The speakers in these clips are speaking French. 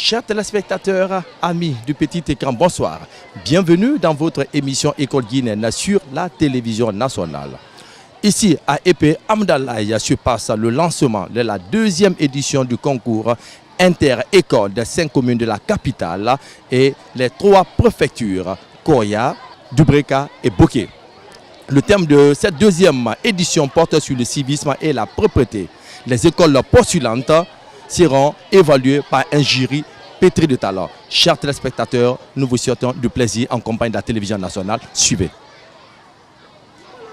Chers téléspectateurs, amis du petit écran, bonsoir. Bienvenue dans votre émission École guinéenne sur la télévision nationale. Ici à Épée, Hamdallaye se passe le lancement de la deuxième édition du concours inter-école des 5 communes de la capitale et les 3 préfectures, Koya, Dubreka et Boké. Le thème de cette deuxième édition porte sur le civisme et la propreté. Les écoles postulantes seront évaluées par un jury pétri de talent. Chers téléspectateurs, nous vous souhaitons du plaisir en compagnie de la télévision nationale. Suivez.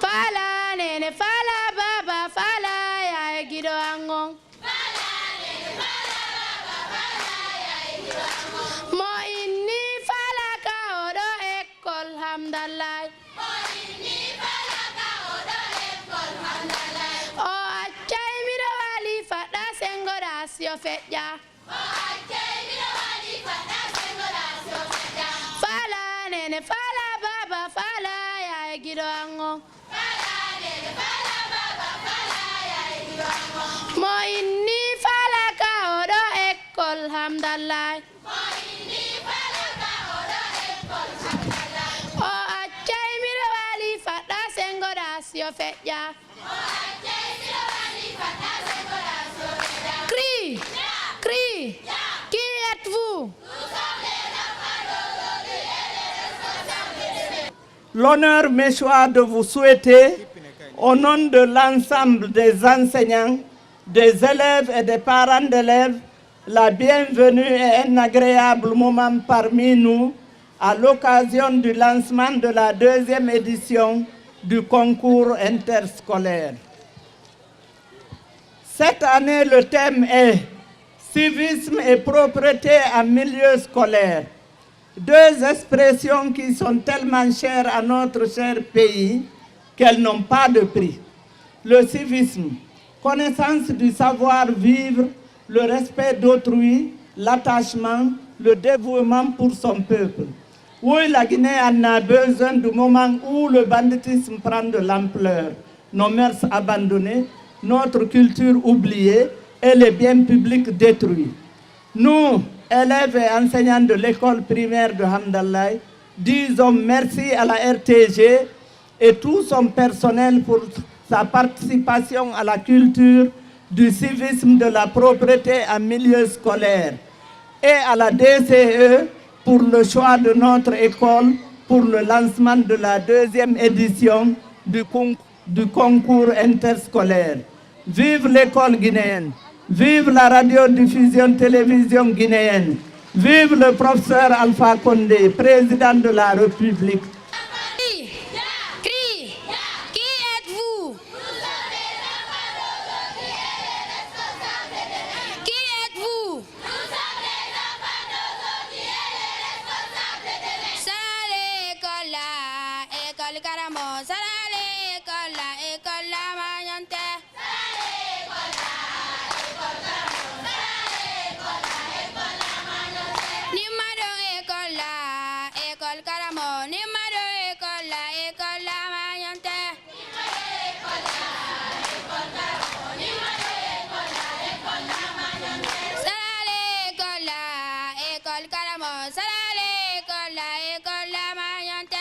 Fala nene fala baba fala ya gidoango. Fala nene fala baba fala ya gidoango. Mo inni fala ka odo ekol hamdallah. Mo inni fala ka odo ekol hamdallah. O achai miro wali fada sengoda sio feja. O achai miro wali fada sengoda sio feja. Crie. Crie. Qui êtes-vous? L'honneur m'échoit de vous souhaiter, au nom de l'ensemble des enseignants, des élèves et des parents d'élèves, la bienvenue et un agréable moment parmi nous à l'occasion du lancement de la deuxième édition du concours interscolaire. Cette année, le thème est civisme et propreté en milieu scolaire. 2 expressions qui sont tellement chères à notre cher pays qu'elles n'ont pas de prix. Le civisme, connaissance du savoir-vivre, le respect d'autrui, l'attachement, le dévouement pour son peuple. Oui, la Guinée en a besoin du moment où le banditisme prend de l'ampleur, nos mœurs abandonnées, notre culture oubliée et les biens publics détruits. Nous, élèves et enseignants de l'école primaire de Hamdallaye, disons merci à la RTG et tout son personnel pour sa participation à la culture du civisme, de la propreté en milieu scolaire, et à la DCE pour le choix de notre école pour le lancement de la deuxième édition du concours interscolaire. Vive l'école guinéenne! Vive la radiodiffusion télévision guinéenne. Vive le professeur Alpha Condé, président de la République. Crie. Qui êtes-vous? Qui êtes-vous? Salale école la, école Karamo. Salale école la, école la Magnante. École la, école la Magnante.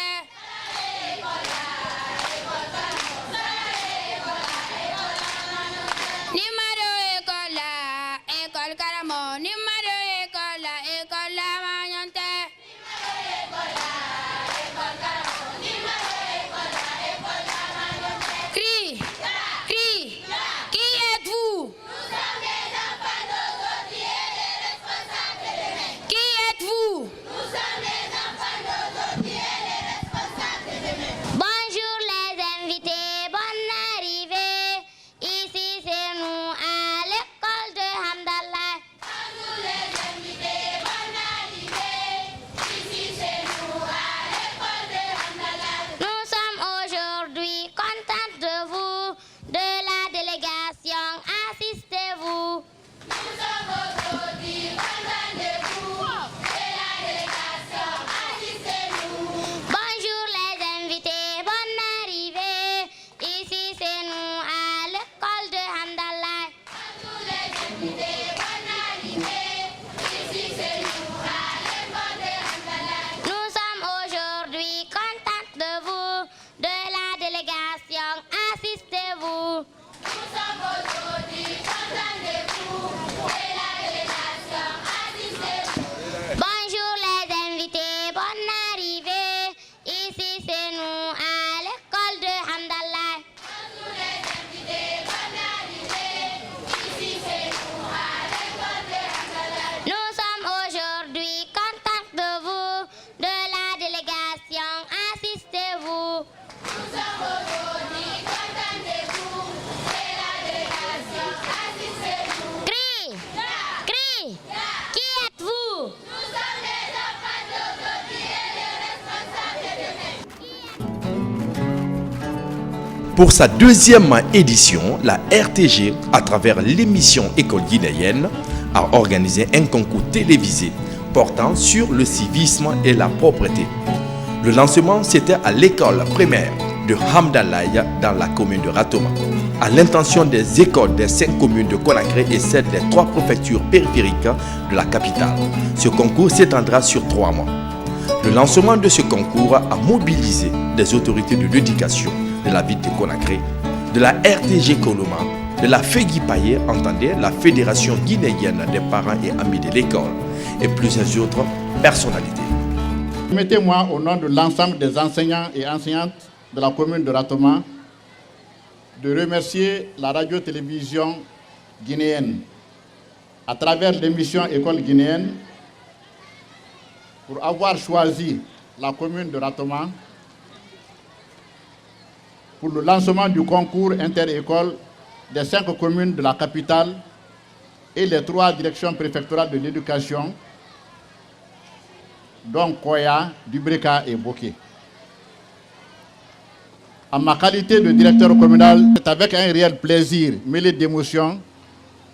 Pour sa deuxième édition, la RTG, à travers l'émission École guinéenne, a organisé un concours télévisé portant sur le civisme et la propreté. Le lancement, c'était à l'école primaire de Hamdalaï dans la commune de Ratoma, à l'intention des écoles des 5 communes de Conakry et celles des 3 préfectures périphériques de la capitale. Ce concours s'étendra sur 3 mois. Le lancement de ce concours a mobilisé des autorités de l'éducation de la ville de Conakry, de la RTG Coloma, de la FEGIPAYE, entendez, la Fédération guinéenne des parents et amis de l'école, et plusieurs autres personnalités. Permettez-moi, au nom de l'ensemble des enseignants et enseignantes de la commune de Ratoma, de remercier la radio-télévision guinéenne à travers l'émission École guinéenne pour avoir choisi la commune de Ratoma pour le lancement du concours inter-école des 5 communes de la capitale et les 3 directions préfectorales de l'éducation, dont Koya, Dubreka et Boké. En ma qualité de directeur communal, c'est avec un réel plaisir mêlé d'émotion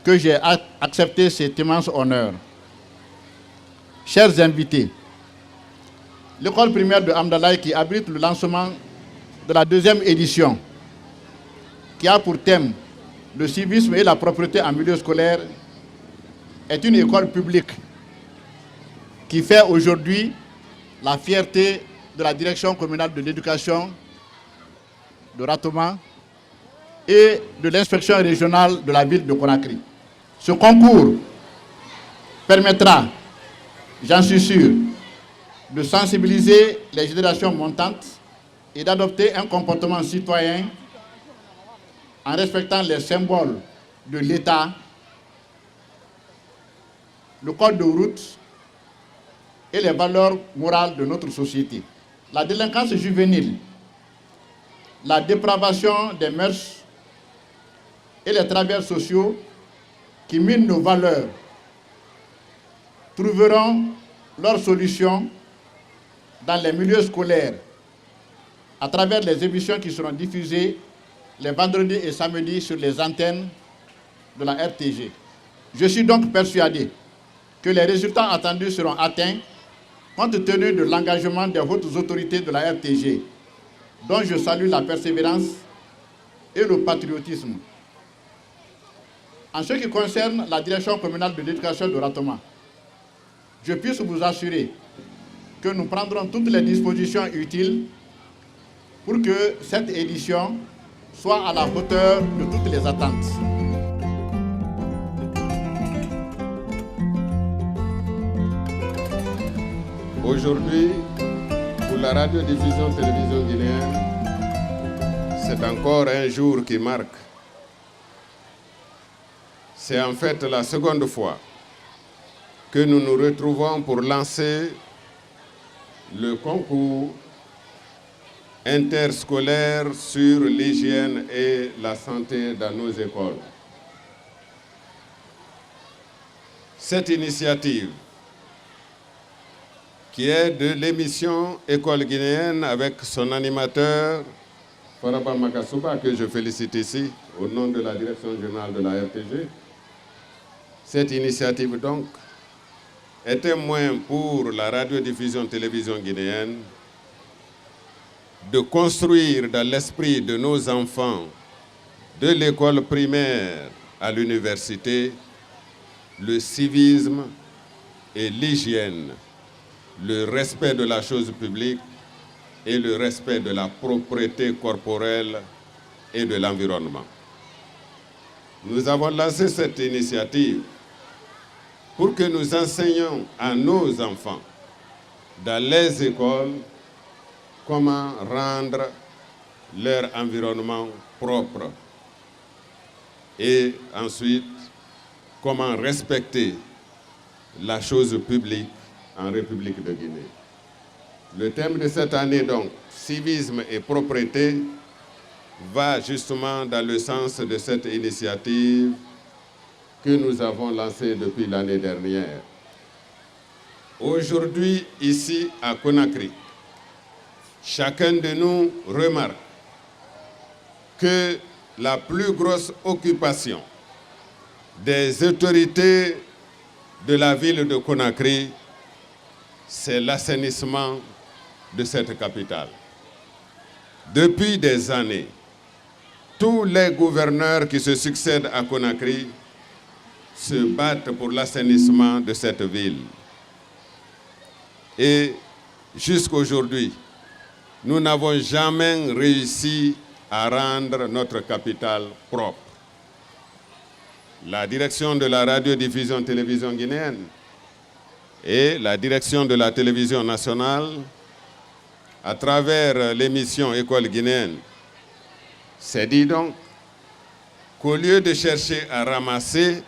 que j'ai accepté cet immense honneur. Chers invités, l'école primaire de Hamdalaï, qui abrite le lancement de la 2e édition, qui a pour thème le civisme et la propreté en milieu scolaire, est une école publique qui fait aujourd'hui la fierté de la direction communale de l'éducation de Ratoma et de l'inspection régionale de la ville de Conakry. Ce concours permettra, j'en suis sûr, de sensibiliser les générations montantes et d'adopter un comportement citoyen en respectant les symboles de l'État, le code de route et les valeurs morales de notre société. La délinquance juvénile, la dépravation des mœurs et les travers sociaux qui minent nos valeurs trouveront leur solution dans les milieux scolaires à travers les émissions qui seront diffusées les vendredis et samedis sur les antennes de la RTG. Je suis donc persuadé que les résultats attendus seront atteints compte tenu de l'engagement des hautes autorités de la RTG, dont je salue la persévérance et le patriotisme. En ce qui concerne la direction communale de l'éducation de Ratoma, je puisse vous assurer que nous prendrons toutes les dispositions utiles pour que cette édition soit à la hauteur de toutes les attentes. Aujourd'hui, pour la radio-diffusion-télévision guinéenne, c'est encore un jour qui marque. C'est en fait la seconde fois que nous nous retrouvons pour lancer le concours interscolaire sur l'hygiène et la santé dans nos écoles. Cette initiative, qui est de l'émission École guinéenne avec son animateur, Faraba Makasuba, que je félicite ici au nom de la direction générale de la RTG. Cette initiative donc est un moyen pour la radiodiffusion-télévision guinéenne de construire dans l'esprit de nos enfants, de l'école primaire à l'université, le civisme et l'hygiène, le respect de la chose publique et le respect de la propreté corporelle et de l'environnement. Nous avons lancé cette initiative pour que nous enseignions à nos enfants dans les écoles comment rendre leur environnement propre et ensuite comment respecter la chose publique en République de Guinée. Le thème de cette année, donc, civisme et propreté, va justement dans le sens de cette initiative que nous avons lancée depuis l'année dernière. Aujourd'hui, ici à Conakry, chacun de nous remarque que la plus grosse occupation des autorités de la ville de Conakry, c'est l'assainissement de cette capitale. Depuis des années, tous les gouverneurs qui se succèdent à Conakry se battent pour l'assainissement de cette ville. Et jusqu'aujourd'hui, nous n'avons jamais réussi à rendre notre capitale propre. La direction de la radiodiffusion-télévision guinéenne et la direction de la télévision nationale, à travers l'émission École guinéenne, s'est dit donc qu'au lieu de chercher à ramasser,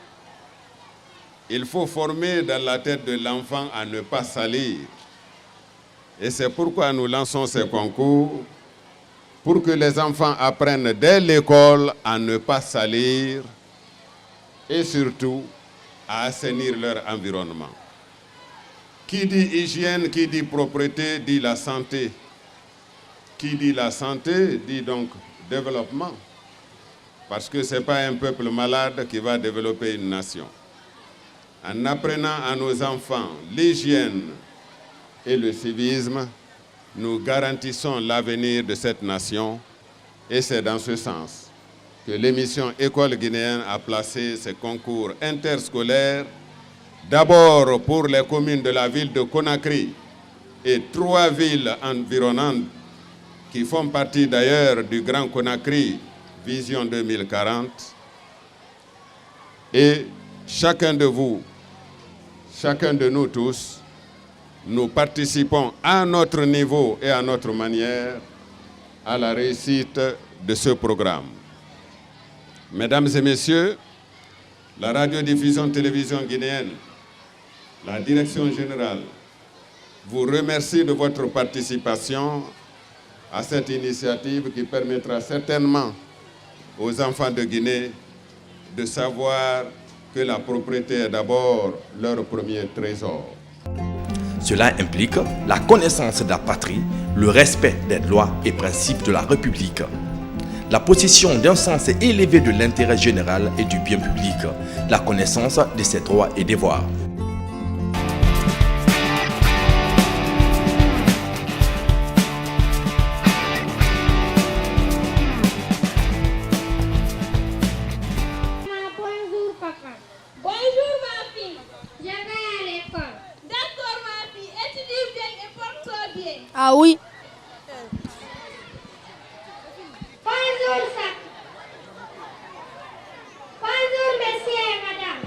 il faut former dans la tête de l'enfant à ne pas salir. Et c'est pourquoi nous lançons ces concours, pour que les enfants apprennent dès l'école à ne pas salir et surtout à assainir leur environnement. Qui dit hygiène, qui dit propreté, dit la santé. Qui dit la santé, dit donc développement. Parce que ce n'est pas un peuple malade qui va développer une nation. En apprenant à nos enfants l'hygiène et le civisme, nous garantissons l'avenir de cette nation. Et c'est dans ce sens que l'émission École guinéenne a placé ces concours interscolaires, d'abord pour les communes de la ville de Conakry et 3 villes environnantes qui font partie d'ailleurs du Grand Conakry Vision 2040. Et chacun de vous, chacun de nous tous, nous participons à notre niveau et à notre manière à la réussite de ce programme. Mesdames et messieurs, la radiodiffusion-télévision guinéenne, la direction générale, vous remercie de votre participation à cette initiative qui permettra certainement aux enfants de Guinée de savoir que la propriété est d'abord leur premier trésor. Cela implique la connaissance de la patrie, le respect des lois et principes de la République, la possession d'un sens élevé de l'intérêt général et du bien public, la connaissance de ses droits et devoirs. Bonjour papa. Bonjour ma fille. Je vais à l'école. D'accord ma fille. Étudie bien et porte-toi bien. Ah oui. Bonjour Sak. Bonjour monsieur et madame.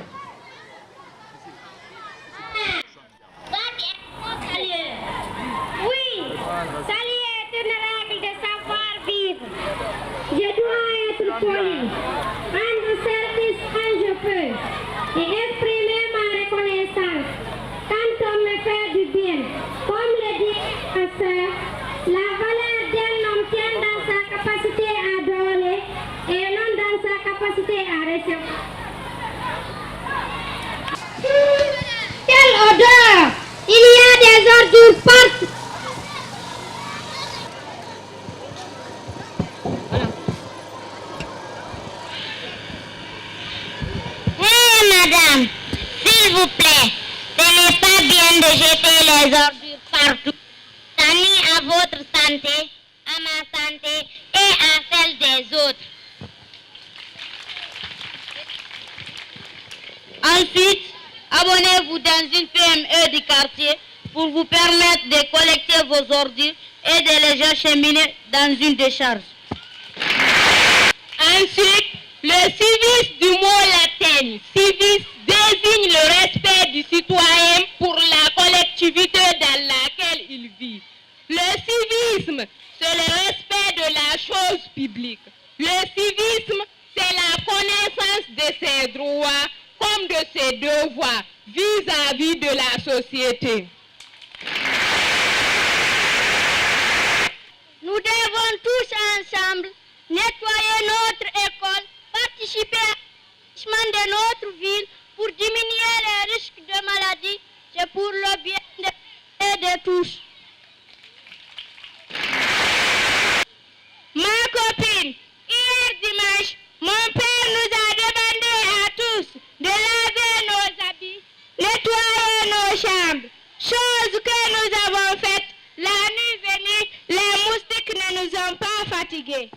Oui, saluer est une règle de savoir-vivre. Je dois être poli, rendre service quand je peux et exprimer ma reconnaissance quand on me fait du bien. Comme le dit ma sœur, la valeur d'un homme tient dans sa capacité à donner et non dans sa capacité à recevoir. Quelle odeur! Il y a des ordures partout. Hé madame, s'il vous plaît, ce n'est pas bien de jeter les ordures partout. Ça nuit à votre santé, à ma santé et à celle des autres. Ensuite, abonnez-vous dans une PME du quartier pour vous permettre de collecter vos ordures et de les acheminer dans une décharge. Ensuite, le civisme du mot latin civis désigne le respect du citoyen pour la collectivité dans laquelle il vit. Le civisme, c'est le respect de la chose publique. Le civisme, c'est la connaissance de ses droits comme de ses devoirs vis-à-vis de la société. Nous devons tous ensemble nettoyer notre école, participer à l'enrichissement de notre ville pour diminuer les risques de maladie. C'est pour le bien de tous. Ma copine, il nous ont pas fatigués.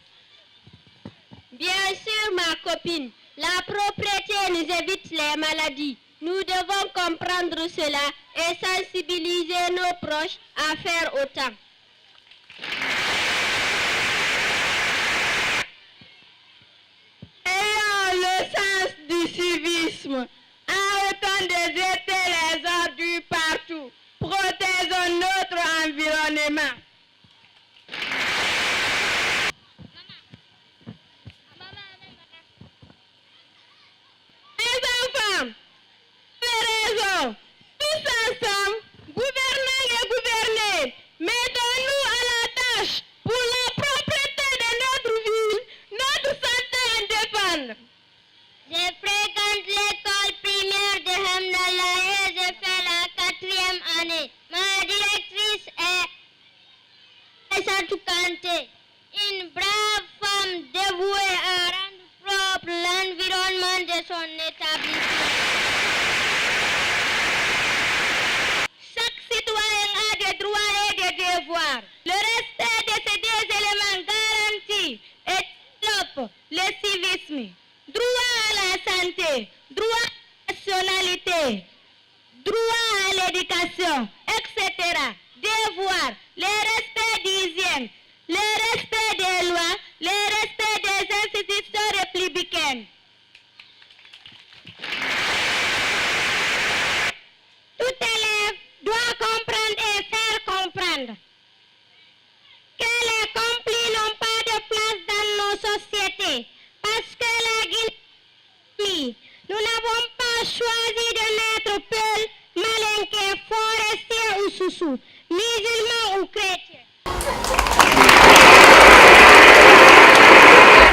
Bien sûr, ma copine, la propreté nous évite les maladies. Nous devons comprendre cela et sensibiliser nos proches à faire autant. Ayons le sens du civisme. Arrêtons de jeter les ordures partout. Protégeons notre environnement. Les enfants, raison. Tous ensemble, gouvernants et gouvernés, mettons-nous à la tâche pour la propreté de notre ville, notre santé en dépend. Je fréquente l'école primaire de Hamdallah et je fais la 4e année. Ma directrice est Aïssatou Kanté, une brave femme dévouée à rendre propre l'environnement de son établissement. Chaque citoyen a des droits et des devoirs. Le respect de ces deux éléments garantit et développe le civisme. Droit à la santé, droit à la nationalité, droit à l'éducation, etc. Devoir, le respect d'hygiène, le respect des lois, le respect des institutions républicaines. Tout élève doit comprendre et faire comprendre que les conflits n'ont pas de place dans nos sociétés parce que la Guinée, nous n'avons pas choisi de mettre Peul, Malinké, Forestier ou Soussou, musulmans ou chrétiens.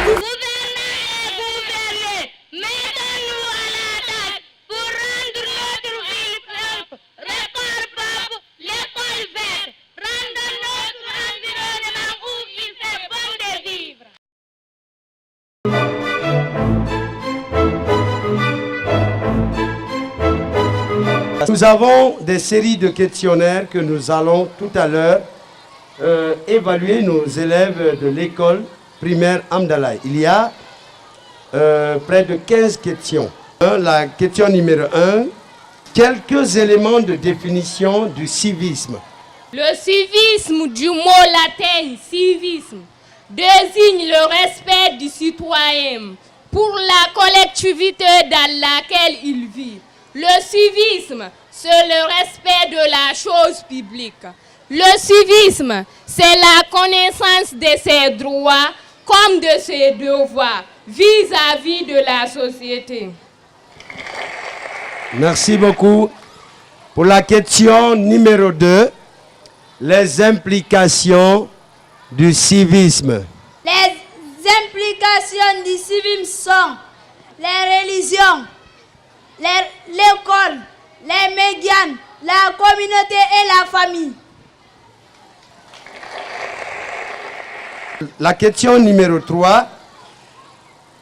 Gouvernants et gouvernés, mettons-nous à la tâche pour rendre notre ville propre, l'école propre, l'école verte, rendre notre environnement où il fait bon de vivre. Nous avons des séries de questionnaires que nous allons tout à l'heure évaluer nos élèves de l'école primaire Hamdallah. Il y a près de 15 questions. La question numéro 1, quelques éléments de définition du civisme. Le civisme du mot latin civisme désigne le respect du citoyen pour la collectivité dans laquelle il vit. Le civisme, c'est le respect de la chose publique. Le civisme, c'est la connaissance de ses droits comme de ses devoirs vis-à-vis de la société. Merci beaucoup. Pour la question numéro 2, les implications du civisme. Les implications du civisme sont les religions, l'école, les médias, la communauté et la famille. La question numéro 3,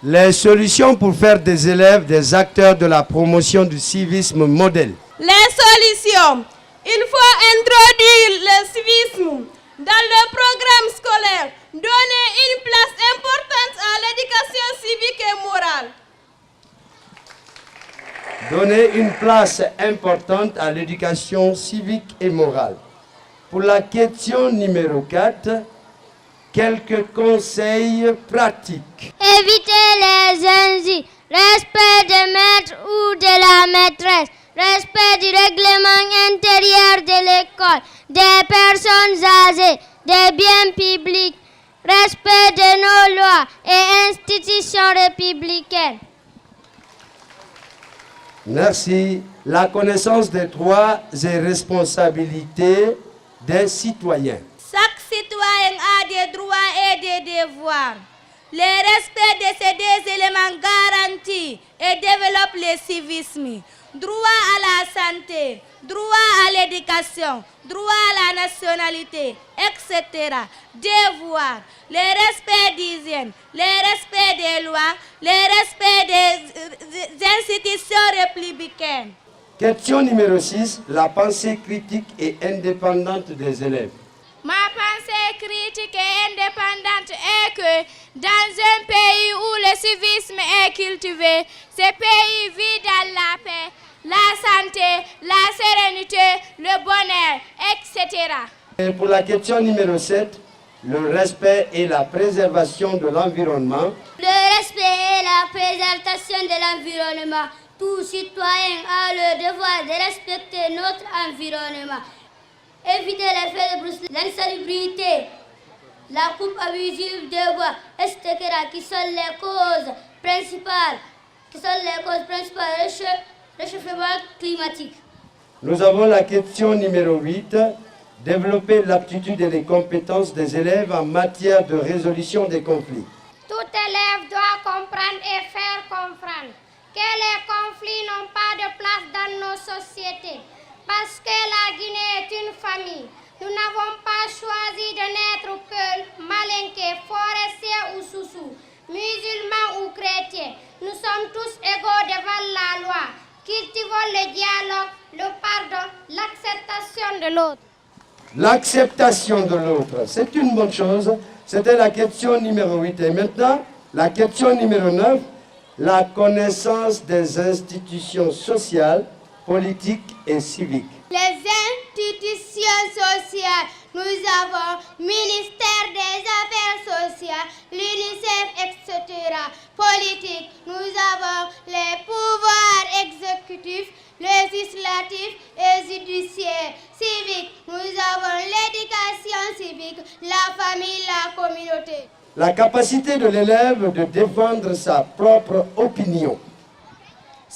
les solutions pour faire des élèves des acteurs de la promotion du civisme modèle. Les solutions. Il faut introduire le civisme dans le programme scolaire, donner une place importante à l'éducation civique et morale. Donner une place importante à l'éducation civique et morale. Pour la question numéro 4, quelques conseils pratiques. Éviter les injures, respect des maîtres ou de la maîtresse, respect du règlement intérieur de l'école, des personnes âgées, des biens publics, respect de nos lois et institutions républicaines. Merci. La connaissance des droits et responsabilités des citoyens. Chaque citoyen a des droits et des devoirs. Le respect de ces deux éléments garantit et développe le civisme. Droit à la santé, droit à l'éducation, droit à la nationalité, etc. Devoir, le respect d'hygiène, le respect des lois, le respect des institutions républicaines. Question numéro 6, la pensée critique et indépendante des élèves. Ma pensée critique et indépendante Dans un pays où le civisme est cultivé, ce pays vit dans la paix, la santé, la sérénité, le bonheur, etc. Et pour la question numéro 7, le respect et la préservation de l'environnement. Le respect et la préservation de l'environnement. Tout citoyen a le devoir de respecter notre environnement. Éviter les faits de brousse, l'insalubrité, la coupe abusive de bois, etc. qui sont les causes principales du réchauffement climatique. Nous avons la question numéro 8. Développer l'aptitude et les compétences des élèves en matière de résolution des conflits. Tout élève doit comprendre et faire comprendre que les conflits n'ont pas de place dans nos sociétés. Parce que la Guinée est une famille. Nous n'avons pas choisi de naître que malinqués, forestiers ou soussous, musulmans ou chrétiens. Nous sommes tous égaux devant la loi. Cultivons le dialogue, le pardon, l'acceptation de l'autre. L'acceptation de l'autre, c'est une bonne chose. C'était la question numéro 8. Et maintenant, la question numéro 9, la connaissance des institutions sociales, politiques et civiques. Les institutions sociales, nous avons ministère des Affaires sociales, l'UNICEF, etc. Politique, nous avons les pouvoirs exécutifs, législatifs et judiciaires. Civique, nous avons l'éducation civique, la famille, la communauté. La capacité de l'élève de défendre sa propre opinion.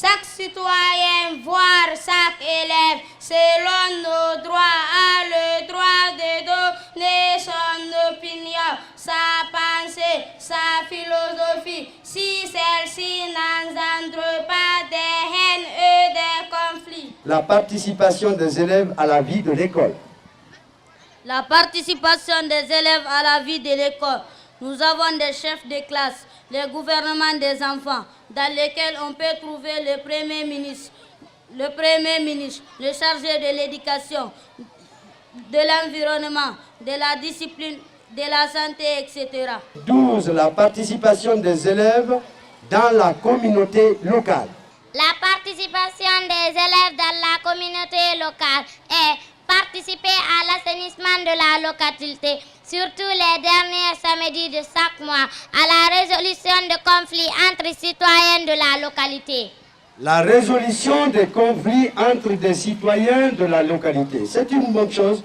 Chaque citoyen, voire chaque élève, selon nos droits, a le droit de donner son opinion, sa pensée, sa philosophie, si celle-ci n'engendre pas des haines et des conflits. La participation des élèves à la vie de l'école. La participation des élèves à la vie de l'école. Nous avons des chefs de classe, les gouvernements des enfants, dans lesquels on peut trouver le Premier ministre, le chargé de l'éducation, de l'environnement, de la discipline, de la santé, etc. 12. La participation des élèves dans la communauté locale. La participation des élèves dans la communauté locale est participer à l'assainissement de la localité, surtout les derniers samedis de chaque mois, à la résolution de conflits entre citoyens de la localité. La résolution des conflits entre des citoyens de la localité, c'est une bonne chose.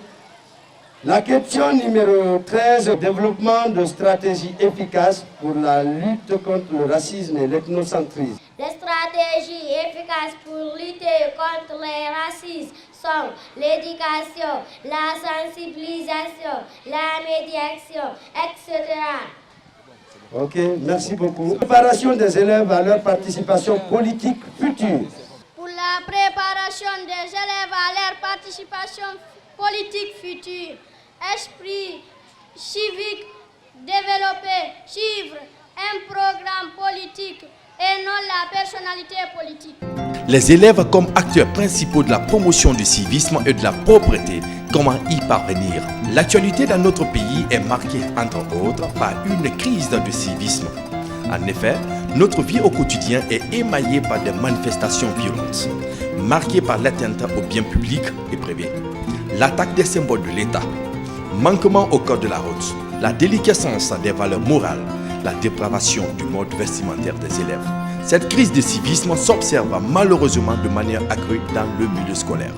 La question numéro 13, développement de stratégies efficaces pour la lutte contre le racisme et l'ethnocentrisme. Les stratégies efficaces pour lutter contre les racismes sont l'éducation, la sensibilisation, la médiation, etc. Ok, merci beaucoup. Préparation des élèves à leur participation politique future. Pour la préparation des élèves à leur participation politique future, esprit civique développé, suivre un programme politique et non la personnalité politique. Les élèves comme acteurs principaux de la promotion du civisme et de la propreté, comment y parvenir? L'actualité dans notre pays est marquée, entre autres, par une crise de civisme. En effet, notre vie au quotidien est émaillée par des manifestations violentes, marquées par l'atteinte aux biens publics et privés, l'attaque des symboles de l'État, manquement au code de la route, la déliquescence des valeurs morales, la dépravation du mode vestimentaire des élèves. Cette crise de civisme s'observe malheureusement de manière accrue dans le milieu scolaire.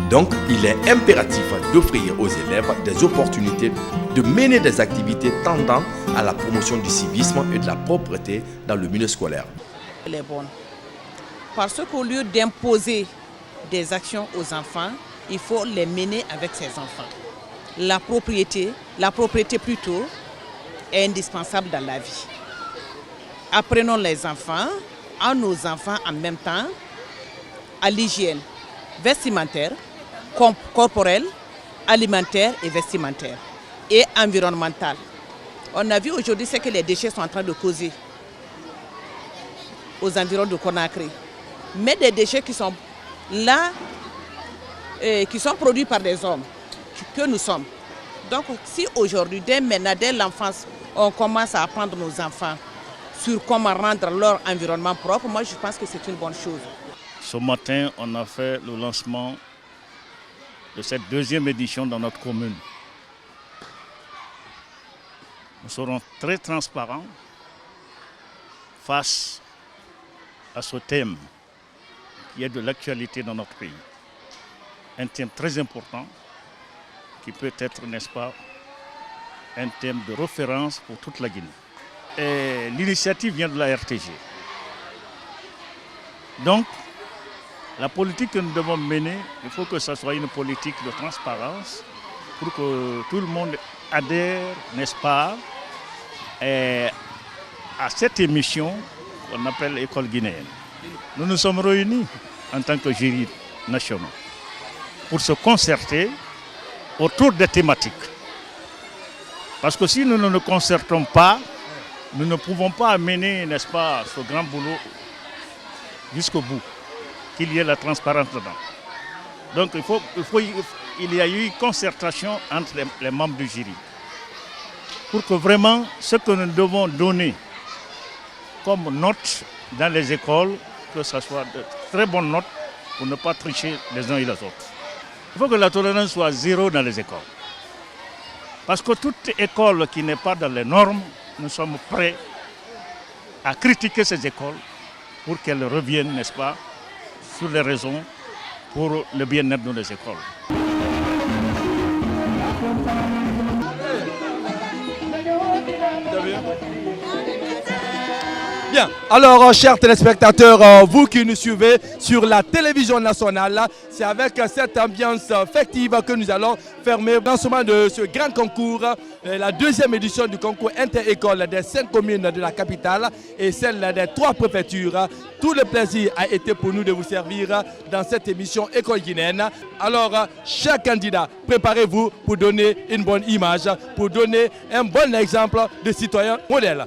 Donc, il est impératif d'offrir aux élèves des opportunités de mener des activités tendant à la promotion du civisme et de la propreté dans le milieu scolaire. Elle est bonne. Parce qu'au lieu d'imposer des actions aux enfants, il faut les mener avec ces enfants. La propriété plutôt, est indispensable dans la vie. Apprenons les enfants, à nos enfants en même temps, à l'hygiène vestimentaire, corporelle, alimentaire et vestimentaire et environnementale. On a vu aujourd'hui ce que les déchets sont en train de causer aux environs de Conakry. Mais des déchets qui sont là, qui sont produits par des hommes, que nous sommes. Donc si aujourd'hui, dès maintenant, dès l'enfance, on commence à apprendre nos enfants sur comment rendre leur environnement propre, moi je pense que c'est une bonne chose. Ce matin, on a fait le lancement de cette deuxième édition dans notre commune. Nous serons très transparents face à ce thème qui est de l'actualité dans notre pays. Un thème très important qui peut être, n'est-ce pas, un thème de référence pour toute la Guinée. Et l'initiative vient de la RTG. Donc, la politique que nous devons mener, il faut que ce soit une politique de transparence pour que tout le monde adhère, n'est-ce pas, à cette émission qu'on appelle École guinéenne. Nous nous sommes réunis en tant que jury national pour se concerter autour des thématiques. Parce que si nous ne nous concertons pas, nous ne pouvons pas mener, n'est-ce pas, ce grand boulot jusqu'au bout, qu'il y ait la transparence dedans. Donc il y a eu concertation entre les membres du jury pour que vraiment ce que nous devons donner comme notes dans les écoles, que ce soit de très bonnes notes pour ne pas tricher les uns et les autres. Il faut que la tolérance soit zéro dans les écoles. Parce que toute école qui n'est pas dans les normes, nous sommes prêts à critiquer ces écoles pour qu'elles reviennent, n'est-ce pas, sur les raisons pour le bien-être de nos écoles. Bien, alors chers téléspectateurs, vous qui nous suivez sur la télévision nationale, c'est avec cette ambiance festive que nous allons fermer le lancement de ce grand concours, la deuxième édition du concours inter-école des 5 communes de la capitale et celle des 3 préfectures. Tout le plaisir a été pour nous de vous servir dans cette émission École guinéenne. Alors, chers candidats, préparez-vous pour donner une bonne image, pour donner un bon exemple de citoyen modèle.